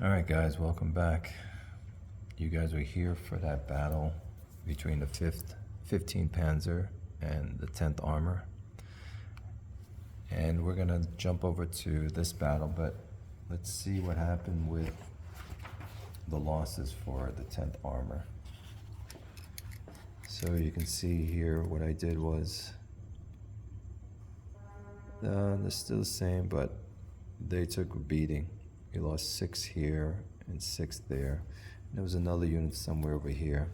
Alright guys, welcome back. You guys are here for that battle between the 15th Panzer and the 10th Armor. And we're gonna jump over to this battle, but let's see what happened with the losses for the 10th Armor. So you can see here what I did was, they're still the same, but they took a beating. We lost 6 here and 6 there. And there was another unit somewhere over here.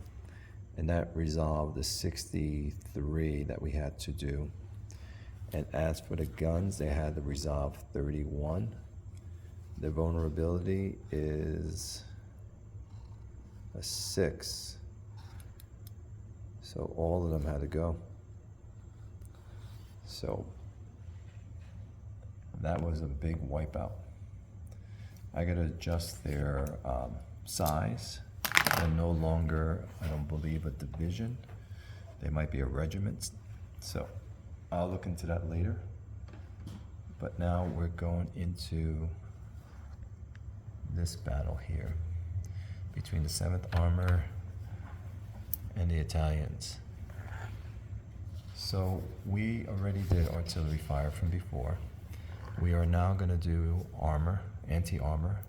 And that resolved the 63 that we had to do. And as for the guns, they had to resolve 31. Their vulnerability is a 6. So all of them had to go. So that was a big wipeout. I gotta adjust their size. They're no longer, I don't believe, a division. They might be a regiment. So I'll look into that later. But now we're going into this battle here between the 7th Armor and the Italians. So we already did artillery fire from before. We are now gonna do armor, anti-armor.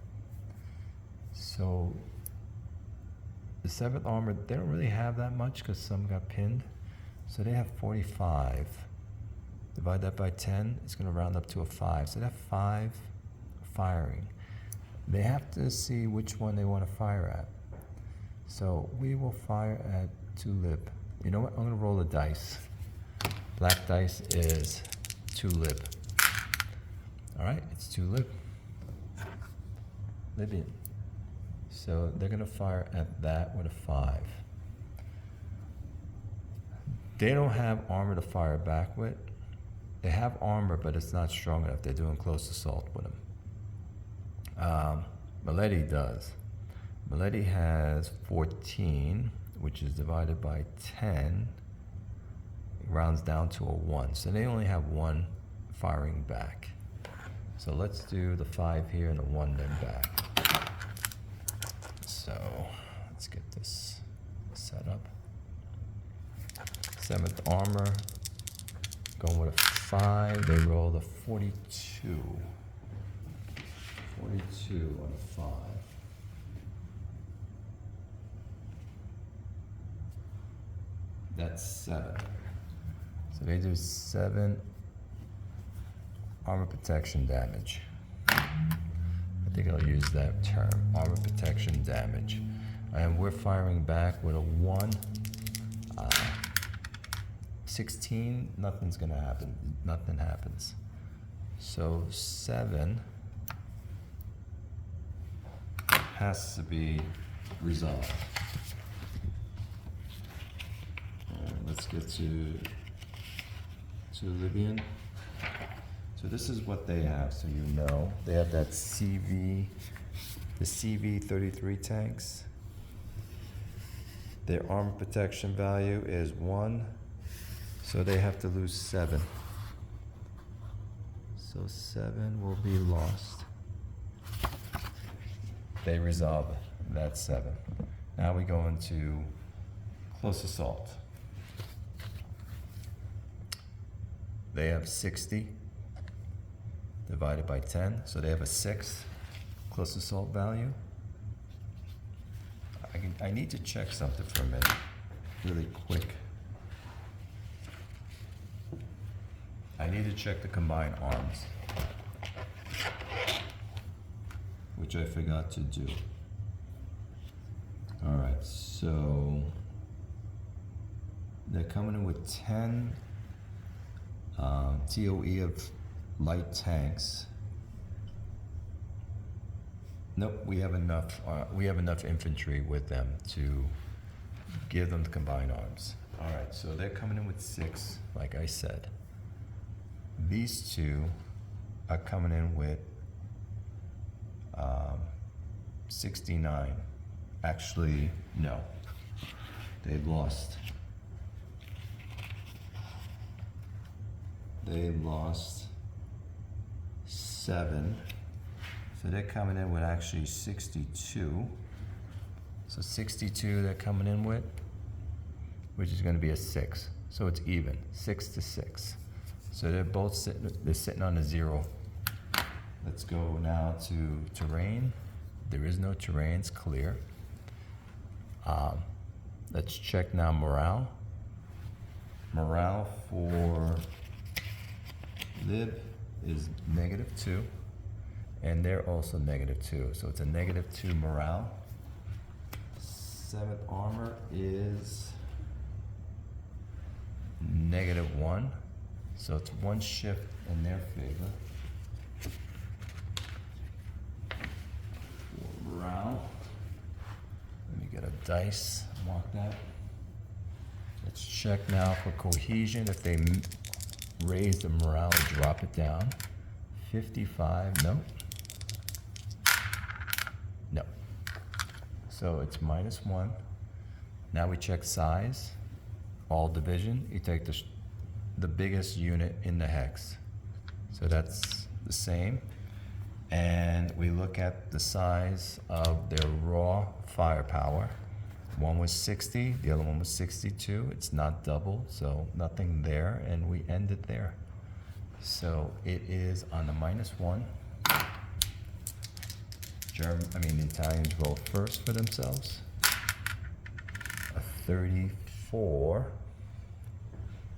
So the 7th Armor, they don't really have that much because some got pinned. So they have 45. Divide that by 10, it's gonna round up to a 5. So they have 5 firing. They have to see which one they want to fire at. So we will fire at Tulip. You know what, I'm gonna roll a dice. Black dice is Tulip. All right, it's Tulip. Libyan. So they're gonna fire at that with a 5. They don't have armor to fire back with. They have armor, but it's not strong enough. They're doing close assault with them. Mileti does. Mileti has 14, which is divided by 10. It rounds down to a 1. So they only have 1 firing back. So let's do the 5 here and the 1 then back. So let's get this set up. 7th Armor, going with a 5. They rolled a 42. 42 on a 5. That's 7. So they do 7 armor protection damage. I think I'll use that term, armor protection damage. And we're firing back with a 1. 16, nothing's gonna happen. Nothing happens. So 7 has to be resolved. Let's get to Libyan. So this is what they have, so you know. They have that CV, the CV-33 tanks. Their armor protection value is 1, so they have to lose 7. So 7 will be lost. They resolve it, that's 7. Now we go into close assault. They have 60 divided by 10, so they have a 6 close assault value. I need to check something for a minute, really quick. I need to check the combined arms, which I forgot to do. All right, so they're coming in with 10 TOE of light tanks. Nope, we have enough. We have enough infantry with them to give them the combined arms. All right, so they're coming in with 6, like I said. These 2 are coming in with 69. Actually, no, they lost. They lost 7 So they're coming in with actually 62. So 62 they're coming in with, which is going to be a 6. So it's even, 6 to 6. So they're both sitting on a 0. Let's go now to terrain. There is no terrain, it's clear. Let's check now morale. Morale for lib is -2, and they're also -2. So it's a -2 morale. 7th armor is -1. So it's 1 shift in their favor. For morale, let me get a dice, mark that. Let's check now for cohesion. If they raise the morale, drop it down. 55, no. No. So it's -1. Now we check size. All division, you take the biggest unit in the hex. So that's the same. And we look at the size of their raw firepower. One was 60, the other one was 62. It's not double, so nothing there, and we end it there. So it is on the -1. The Italians roll first for themselves. A 34.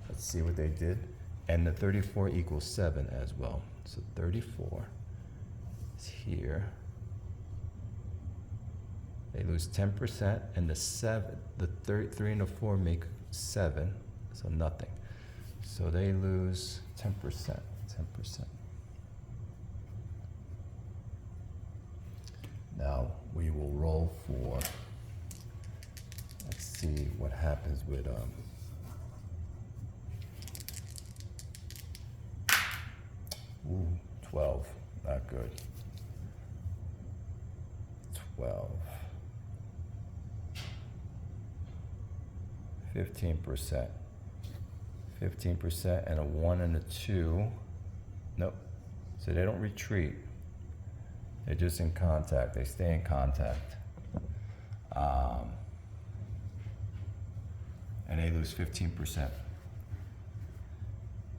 Let's see what they did. And the 34 equals 7 as well. So 34 is here. They lose 10%, and the 3 and the 4 make 7, so nothing. So they lose 10%. Now we will roll for, let's see what happens with 12, not good. 12. 15%. 15% and a 1 and a 2. Nope. So they don't retreat. They're just in contact. They stay in contact. And they lose 15%.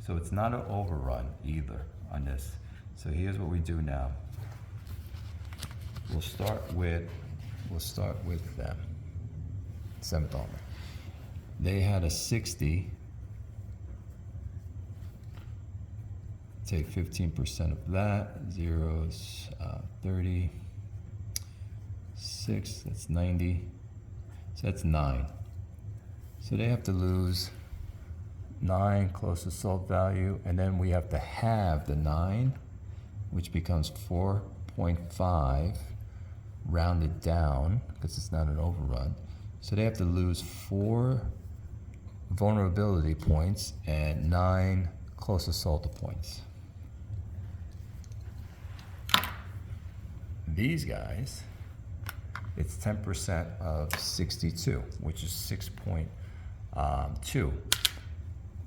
So it's not an overrun either on this. So here's what we do now. We'll start with them. 7th armor. They had a 60. Take 15% of that. Zeros, 30. 6, that's 90. So that's 9. So they have to lose 9 close assault value, and then we have to have the 9, which becomes 4.5, rounded down, because it's not an overrun. So they have to lose 4 vulnerability points and 9 close assault points. These guys, it's 10% of 62, which is 6.2.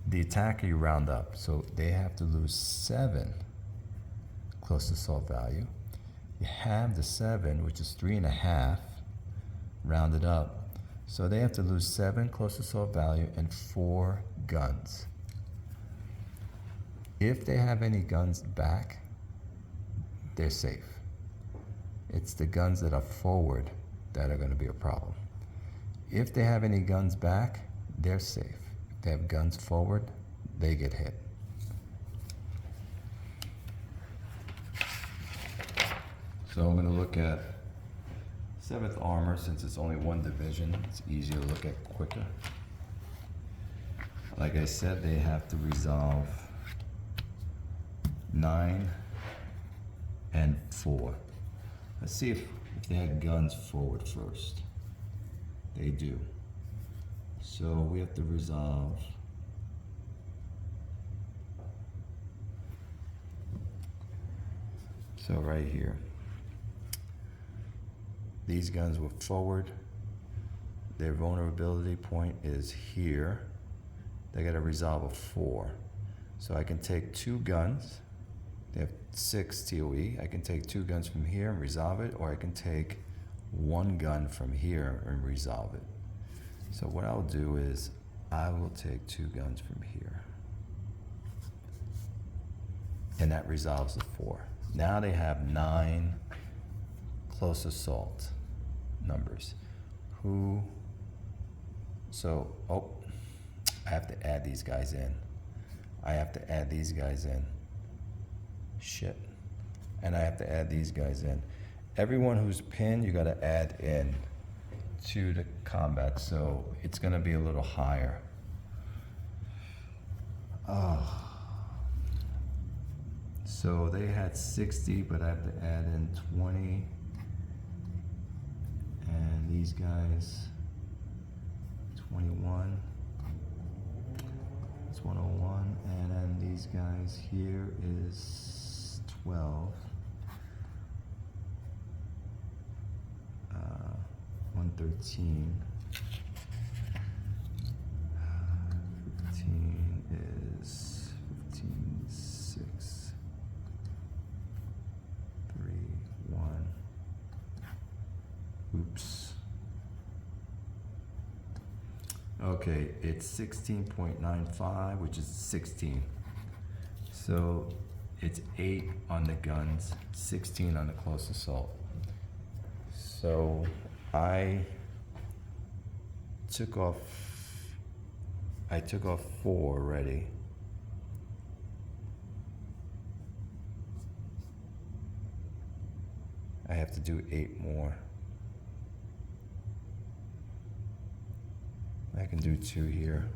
The attacker you round up, so they have to lose 7 close assault value. You have the 7, which is 3.5, rounded up. So they have to lose 7 close assault value and 4 guns. If they have any guns back, they're safe. It's the guns that are forward that are going to be a problem. If they have any guns back, they're safe. If they have guns forward, they get hit. So I'm going to look at 7th armor. Since it's only 1 division, it's easier to look at quicker. Like I said, they have to resolve 9 and 4. Let's see if they had guns forward first. They do. So we have to resolve so right here. These guns were forward. Their vulnerability point is here. They got to resolve a 4. So I can take 2 guns They have 6 TOE. I can take 2 guns from here and resolve it, or I can take 1 gun from here and resolve it. So what I'll do is I will take 2 guns from here. And that resolves the 4. Now they have 9 close assault numbers. Oh, I have to add these guys in. I have to add these guys in. Shit. And I have to add these guys in. Everyone who's pinned, you gotta add in to the combat, so it's gonna be a little higher. So they had 60, but I have to add in 20. And these guys, 21. It's 101. And then these guys here is 12. 113. 15 is 15, 6, 3, 1. Oops. Okay, it's 16.95, which is 16. So it's 8 on the guns, 16 on the close assault. So I took off 4 already. I have to do 8 more. I can do 2 here.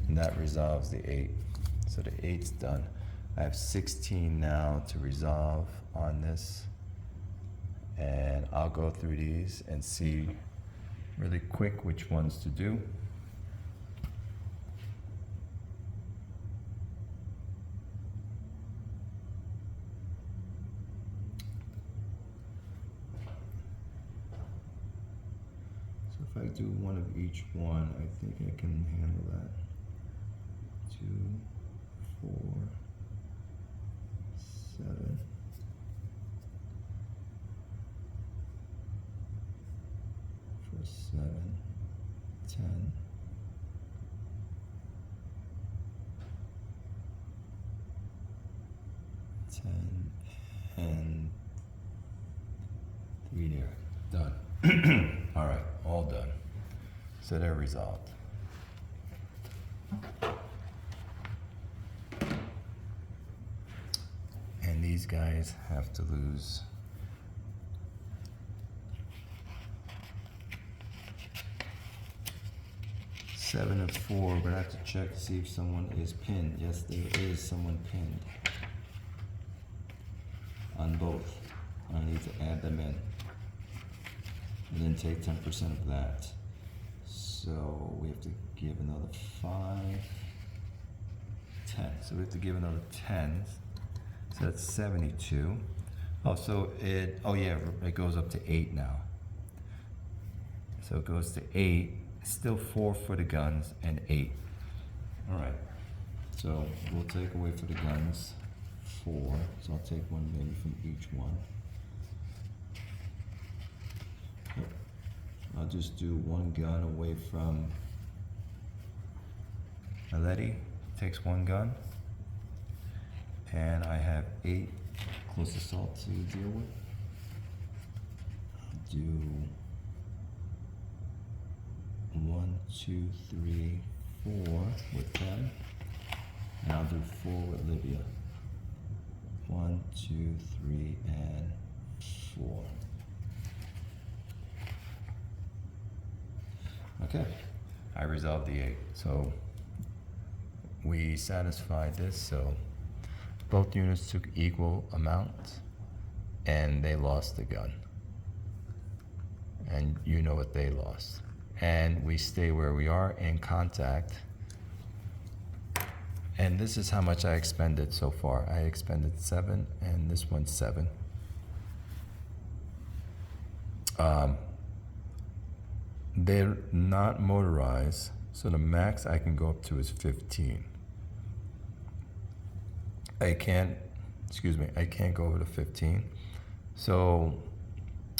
And that resolves the 8. So the 8's done. I have 16 now to resolve on this. And I'll go through these and see really quick which ones to do. So if I do one of each one, I think I can handle that. 2, 4, 7. 7, 10, 10, and 3 there. Done. All right, all done. So they're resolved. And these guys have to lose 7 and 4. We're gonna have to check to see if someone is pinned. Yes, there is someone pinned on both. I need to add them in and then take 10% of that. So we have to give another 5, 10. So we have to give another 10. So that's 72. Oh, so it goes up to 8 now. So it goes to 8. Still 4 for the guns and 8. All right. So we'll take away for the guns 4. So I'll take one maybe from each one. I'll just do 1 gun away from Aletti. Takes 1 gun. And I have 8 close assault to deal with. I'll do 1, 2, 3, 4 with them. And I'll do 4 with Libya. 1, 2, 3, and 4. Okay, I resolved the 8. So we satisfied this, so both units took equal amount and they lost the gun. And you know what they lost. And we stay where we are in contact. And this is how much I expended so far. I expended 7 and this one's 7. They're not motorized, so the max I can go up to is 15. I can't go over to 15. So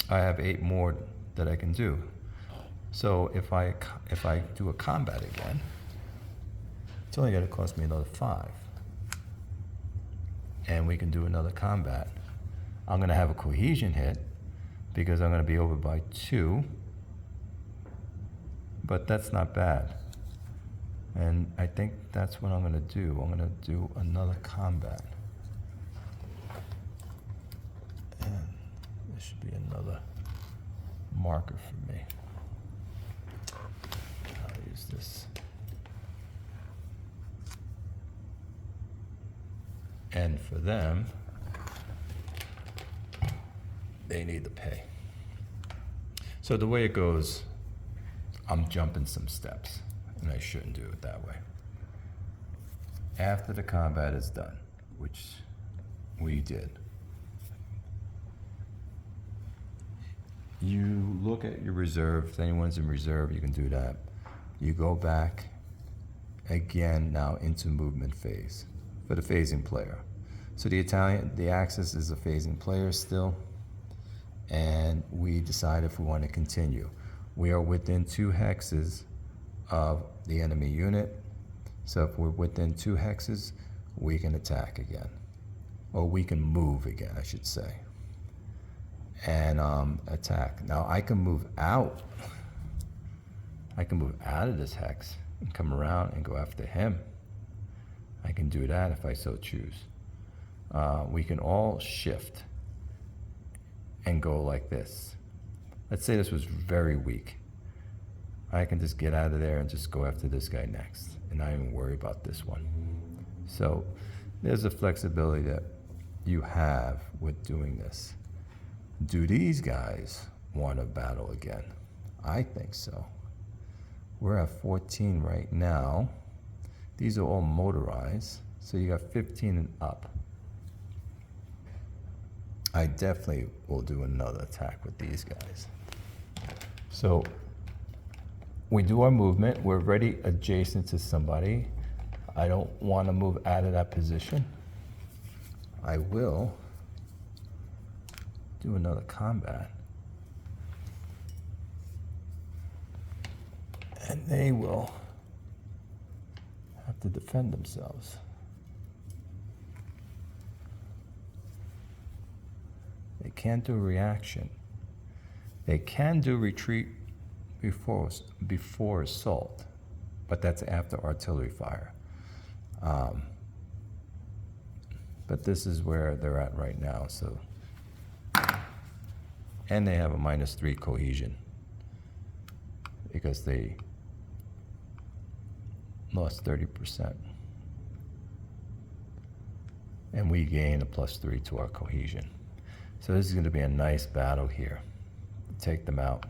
I have 8 more that I can do. So if I do a combat again, it's only going to cost me another 5. And we can do another combat. I'm going to have a cohesion hit because I'm going to be over by 2. But that's not bad. And I think that's what I'm going to do. I'm going to do another combat. And there should be another marker for me. I'll use this. And for them, they need to pay. So the way it goes, I'm jumping some steps, and I shouldn't do it that way. After the combat is done, which we did, you look at your reserve. If anyone's in reserve, you can do that. You go back again now into movement phase for the phasing player. So the axis is a phasing player still, and we decide if we want to continue. We are within 2 hexes of the enemy unit. So if we're within 2 hexes, we can attack again. Or we can move again, I should say. And attack. Now I can move out. I can move out of this hex and come around and go after him. I can do that if I so choose. We can all shift and go like this. Let's say this was very weak. I can just get out of there and just go after this guy next and not even worry about this one. So there's a flexibility that you have with doing this. Do these guys want to battle again? I think so. We're at 14 right now. These are all motorized, so you got 15 and up. I definitely will do another attack with these guys. So we do our movement. We're already adjacent to somebody. I don't want to move out of that position. I will do another combat. And they will have to defend themselves. They can't do reaction. They can do retreat before assault, but that's after artillery fire. But this is where they're at right now. So, and they have a -3 cohesion because they lost 30%. And we gain a +3 to our cohesion. So this is going to be a nice battle here. Take them out.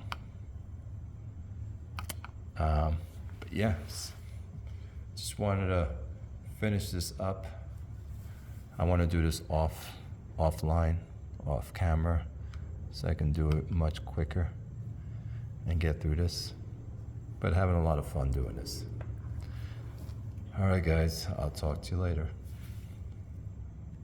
But yes, just wanted to finish this up. I want to do this offline, off camera, so I can do it much quicker and get through this. But having a lot of fun doing this. All right, guys, I'll talk to you later.